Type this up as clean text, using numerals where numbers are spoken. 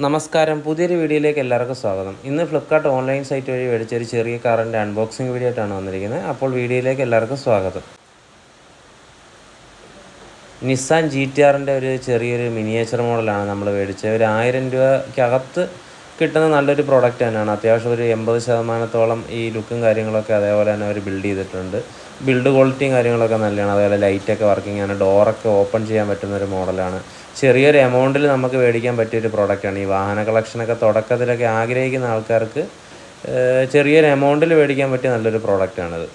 നമസ്കാരം, പുതിയൊരു വീഡിയോയിലേക്ക് എല്ലാവർക്കും സ്വാഗതം. ഇന്ന് ഫ്ലിപ്കാർട്ട് ഓൺലൈൻ സൈറ്റ് വഴി മേടിച്ചൊരു ചെറിയ കാറിൻ്റെ അൺബോക്സിംഗ് വീഡിയോ ആയിട്ടാണ് വന്നിരിക്കുന്നത്. അപ്പോൾ വീഡിയോയിലേക്ക് എല്ലാവർക്കും സ്വാഗതം. നിസ്സാൻ GTRൻ്റെ ഒരു ചെറിയൊരു മിനിയേച്ചർ മോഡലാണ് നമ്മൾ മേടിച്ചത്. ഒരു 1000 രൂപയ്ക്കകത്ത് കിട്ടുന്ന നല്ലൊരു പ്രോഡക്റ്റ് തന്നെയാണ്. അത്യാവശ്യം ഒരു 80% ഈ ലുക്കും കാര്യങ്ങളൊക്കെ അതേപോലെ തന്നെ അവർ ബിൽഡ് ചെയ്തിട്ടുണ്ട്. ബിൽഡ് ക്വാളിറ്റിയും കാര്യങ്ങളൊക്കെ നല്ലതാണ്. അതേപോലെ ലൈറ്റൊക്കെ വർക്കിംഗ് ആണ്. ഡോറൊക്കെ ഓപ്പൺ ചെയ്യാൻ പറ്റുന്നൊരു മോഡലാണ്. ചെറിയൊരു എമൗണ്ടിൽ നമുക്ക് മേടിക്കാൻ പറ്റിയൊരു പ്രോഡക്റ്റാണ്. ഈ വാഹന കളക്ഷനൊക്കെ തുടക്കത്തിലൊക്കെ ആഗ്രഹിക്കുന്ന ആൾക്കാർക്ക് ചെറിയൊരു എമൗണ്ടിൽ മേടിക്കാൻ പറ്റിയ നല്ലൊരു പ്രോഡക്റ്റാണിത്.